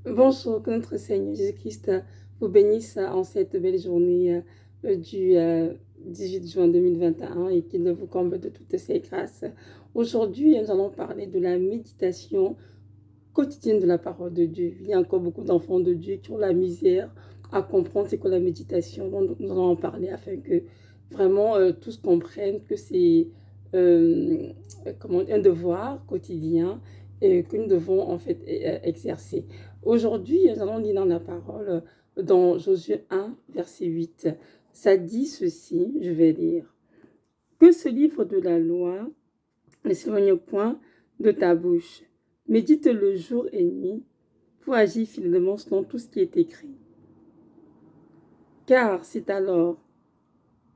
Bonjour, que notre Seigneur Jésus-Christ vous bénisse en cette belle journée du 18 juin 2021 et qu'il vous comble de toutes ses grâces. Aujourd'hui, nous allons parler de la méditation quotidienne de la parole de Dieu. Il y a encore beaucoup d'enfants de Dieu qui ont la misère à comprendre c'est quoi la méditation. Donc, nous allons en parler afin que vraiment tous comprennent que c'est euh, un devoir quotidien et que nous devons en fait exercer. Aujourd'hui, nous allons lire dans la parole dans Josué 1, verset 8. Ça dit ceci, je vais lire. Que ce livre de la loi ne s'éloigne point de ta bouche. Médite le jour et nuit pour agir fidèlement selon tout ce qui est écrit. Car c'est alors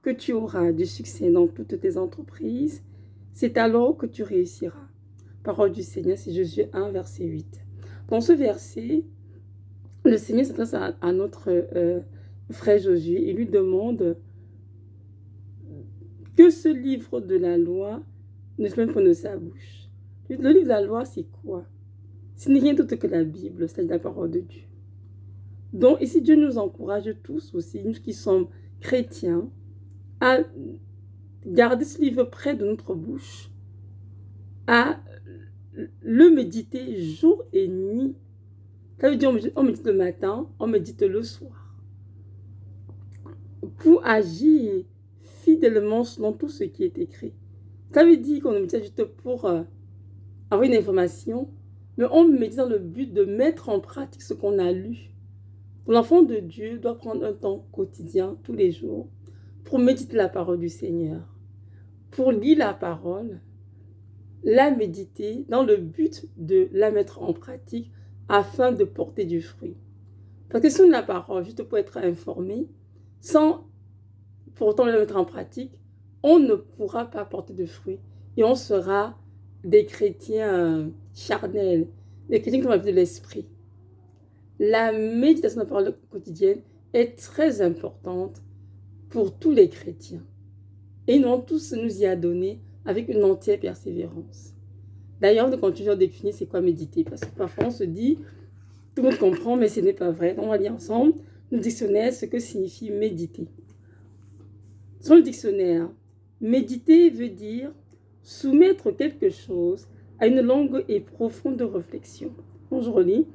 que tu auras du succès dans toutes tes entreprises, c'est alors que tu réussiras. Parole du Seigneur, c'est Josué 1, verset 8. Dans ce verset, le Seigneur s'adresse à notre frère Josué et lui demande que ce livre de la loi ne se mette pas de sa bouche. Le livre de la loi, c'est quoi? Ce n'est rien d'autre que la Bible, c'est la parole de Dieu. Donc, ici, Dieu nous encourage tous aussi, nous qui sommes chrétiens, à garder ce livre près de notre bouche, à le méditer jour et nuit. Ça veut dire on médite le matin, on médite le soir. Pour agir fidèlement selon tout ce qui est écrit. Ça veut dire qu'on ne médite juste pour avoir une information, mais on médite dans le but de mettre en pratique ce qu'on a lu. L'enfant de Dieu doit prendre un temps quotidien, tous les jours, pour méditer la parole du Seigneur, pour lire la parole, la méditer dans le but de la mettre en pratique afin de porter du fruit. Parce que si on a la parole juste pour être informé, sans pourtant la mettre en pratique, on ne pourra pas porter de fruits et on sera des chrétiens charnels, des chrétiens qui ont la vie de l'esprit. La méditation de la parole quotidienne est très importante pour tous les chrétiens. Et nous allons tous nous y adonner avec une entière persévérance. D'ailleurs, on continue à définir c'est quoi méditer, parce que parfois on se dit, tout le monde comprend, mais ce n'est pas vrai. Donc on va lire ensemble le dictionnaire, ce que signifie méditer. Sur le dictionnaire, méditer veut dire soumettre quelque chose à une longue et profonde réflexion. Donc je relis.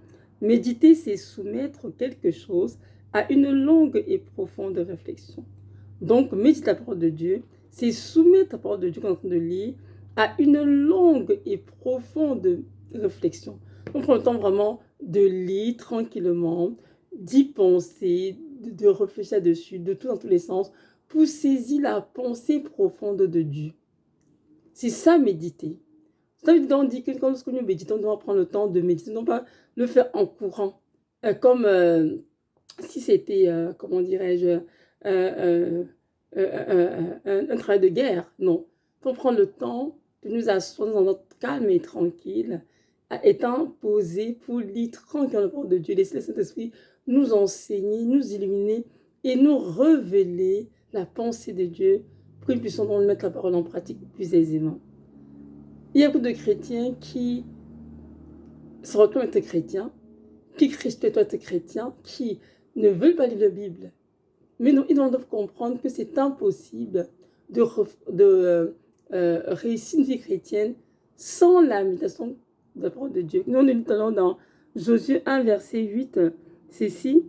Méditer, c'est soumettre quelque chose à une longue et profonde réflexion. Donc, méditer la parole de Dieu, c'est soumettre la parole de Dieu qu'on est en train de lire à une longue et profonde réflexion. On prend le temps vraiment de lire tranquillement, d'y penser, de réfléchir dessus, de tout dans tous les sens, pour saisir la pensée profonde de Dieu. C'est ça, méditer. On dit que lorsque nous méditons, on doit prendre le temps de méditer, non pas le faire en courant, comme si c'était, comment dirais-je, un travail de guerre. Non. Il faut prendre le temps de nous asseoir dans notre calme et tranquille, étant posé pour lire tranquillement la parole de Dieu, laisser le Saint-Esprit nous enseigner, nous illuminer et nous révéler la pensée de Dieu pour que nous puissions donc mettre la parole en pratique plus aisément. Il y a beaucoup de chrétiens qui se réclament être chrétiens, qui crient être chrétiens, qui ne veulent pas lire la Bible. Mais non, ils doivent comprendre que c'est impossible de réussir une vie chrétienne sans la méditation de la parole de Dieu. Nous, nous allons dans Josué 1, verset 8, c'est ici.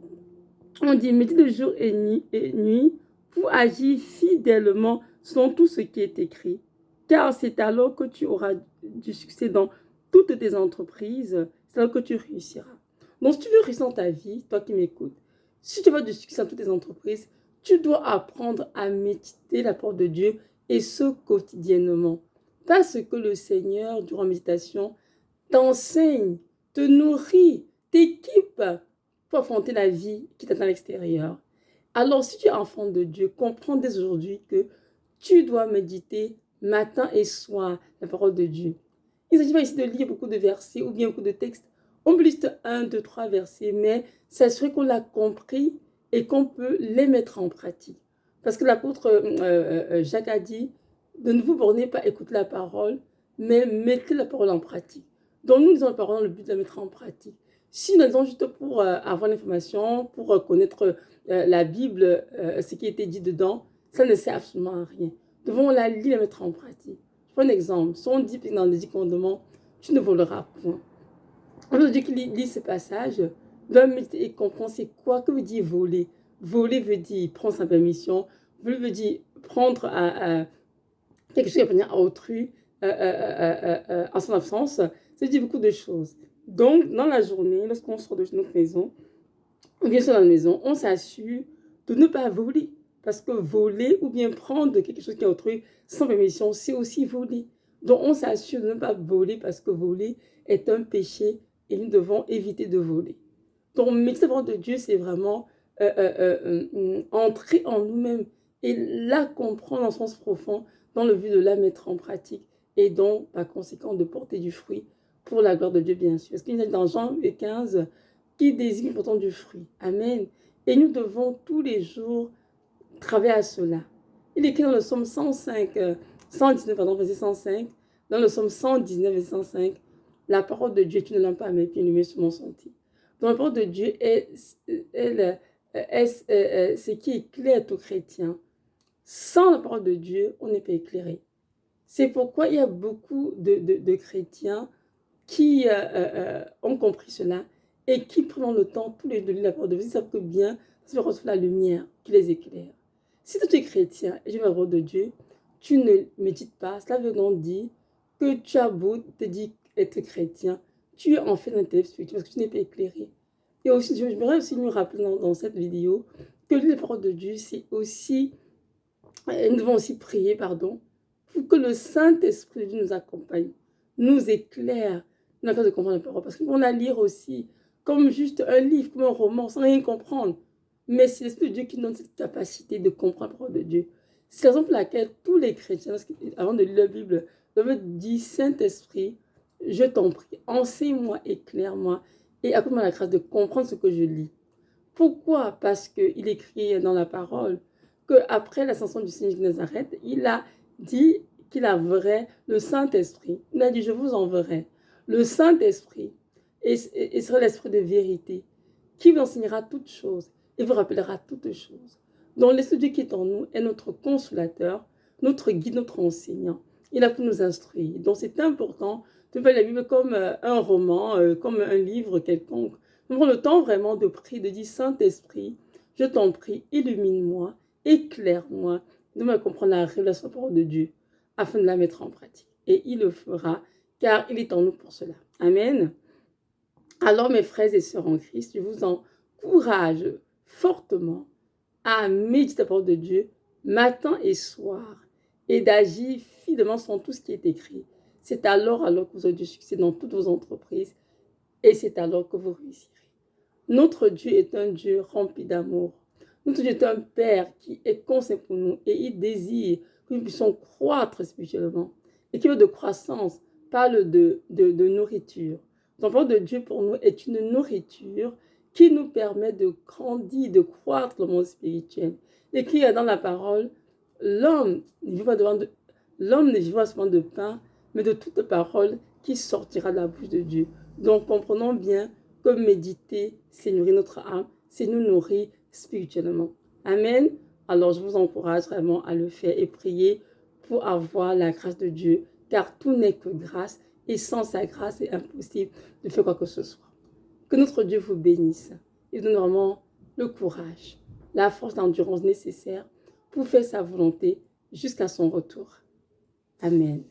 On dit, médite le jour et nuit pour agir fidèlement selon tout ce qui est écrit. Car c'est alors que tu auras du succès dans toutes tes entreprises, c'est alors que tu réussiras. Donc, si tu veux réussir dans ta vie, toi qui m'écoutes, si tu veux du succès dans toutes tes entreprises, tu dois apprendre à méditer la parole de Dieu et ce quotidiennement. Parce que le Seigneur, durant la méditation, t'enseigne, te nourrit, t'équipe pour affronter la vie qui t'attend à l'extérieur. Alors, si tu es enfant de Dieu, comprends dès aujourd'hui que tu dois méditer matin et soir la parole de Dieu. Il ne s'agit pas ici de lire beaucoup de versets ou bien beaucoup de textes. On peut lire 1, 2, 3 versets, mais s'assurer qu'on l'a compris et qu'on peut les mettre en pratique. Parce que l'apôtre Jacques a dit, ne vous bornez pas à écouter la parole, mais mettez la parole en pratique. Donc nous lisons la parole dans le but de la mettre en pratique. Si nous lisons juste pour avoir l'information, pour connaître la Bible, ce qui a été dit dedans, ça ne sert absolument à rien. Nous devons la lire et la mettre en pratique. Je prends un exemple. Si on dit dans les 10 commandements, tu ne voleras point. Aujourd'hui, qui lit ce passage, doit méditer et comprendre c'est quoi que veut dire voler. Voler veut dire prendre sa permission. Voler veut dire prendre quelque chose qui appartient à autrui en son absence. Ça veut dire beaucoup de choses. Donc, dans la journée, lorsqu'on sort de notre maison, ou bien sûr dans la maison, on s'assure de ne pas voler. Parce que voler ou bien prendre quelque chose qui est autrui sans permission, c'est aussi voler. Donc, on s'assure de ne pas voler parce que voler est un péché et nous devons éviter de voler. Donc, méditer la parole de Dieu, c'est vraiment entrer en nous-mêmes et la comprendre en sens profond dans le but de la mettre en pratique et donc, par conséquent, de porter du fruit pour la gloire de Dieu, bien sûr. Parce qu'il y a dans Jean 15 qui désigne pourtant du fruit. Amen. Et nous devons tous les jours travailler à cela. Il est écrit dans le psaume 119, verset 105, dans le psaume 119, verset 105, la parole de Dieu est une lampe à mes pieds, une lumière sur mon sentier. Donc la parole de Dieu est ce qui éclaire tout chrétien. Sans la parole de Dieu, on n'est pas éclairé. C'est pourquoi il y a beaucoup de chrétiens qui ont compris cela et qui prennent le temps tous les deux de lire la parole de Dieu. Ils savent que bien, ça reçoit la lumière qui les éclaire. Si tu es chrétien et tu la parole de Dieu, tu ne médites pas. Cela veut donc dire que tu as beau te dire être chrétien, tu es en fait d'un intellect spirituel parce que tu n'es pas éclairé. Et aussi, je voudrais aussi nous rappeler dans cette vidéo que lire la parole de Dieu, c'est aussi, nous devons aussi prier, pardon, pour que le Saint-Esprit de Dieu nous accompagne, nous éclaire dans la phase de comprendre la parole. Parce qu'on la lire aussi comme juste un livre, comme un roman, sans rien comprendre. Mais c'est l'Esprit de Dieu qui donne cette capacité de comprendre la parole de Dieu. C'est la raison pour laquelle tous les chrétiens, avant de lire la Bible, doivent dire Saint-Esprit, je t'en prie, enseigne-moi, éclaire-moi et accorde-moi la grâce de comprendre ce que je lis. Pourquoi? Parce qu'il écrit dans la parole qu'après l'ascension du Seigneur de Nazareth, il a dit qu'il enverrait le Saint-Esprit. Il a dit, je vous enverrai le Saint-Esprit et sera l'Esprit de vérité qui vous enseignera toutes choses et vous rappellera toutes choses. Donc l'Esprit de Dieu qui est en nous est notre consolateur, notre guide, notre enseignant. Il a pu nous instruire. Donc c'est important de faire la Bible comme un roman, comme un livre quelconque. Nous prenons le temps vraiment de prier, de dire Saint-Esprit, je t'en prie, illumine-moi, éclaire-moi, de me comprendre la révélation de la parole de Dieu, afin de la mettre en pratique. Et il le fera, car il est en nous pour cela. Amen. Alors, mes frères et sœurs en Christ, je vous encourage fortement à méditer la parole de Dieu matin et soir et d'agir fidèlement sur tout ce qui est écrit. C'est alors que vous aurez du succès dans toutes vos entreprises et c'est alors que vous réussirez. Notre Dieu est un Dieu rempli d'amour. Notre Dieu est un Père qui est conscient pour nous et il désire que nous puissions croître spirituellement. Et qui veut de croissance parle de nourriture. Donc, la parole de Dieu pour nous est une nourriture qui nous permet de grandir, de croître dans le monde spirituel. Écrit dans la parole, l'homme ne vit pas seulement de pain, mais de toute parole qui sortira de la bouche de Dieu. Donc, comprenons bien que méditer, c'est nourrir notre âme, c'est nous nourrir spirituellement. Amen. Alors, je vous encourage vraiment à le faire et prier pour avoir la grâce de Dieu, car tout n'est que grâce, et sans sa grâce, c'est impossible de faire quoi que ce soit. Que notre Dieu vous bénisse et donne vraiment le courage, la force d'endurance nécessaire pour faire sa volonté jusqu'à son retour. Amen.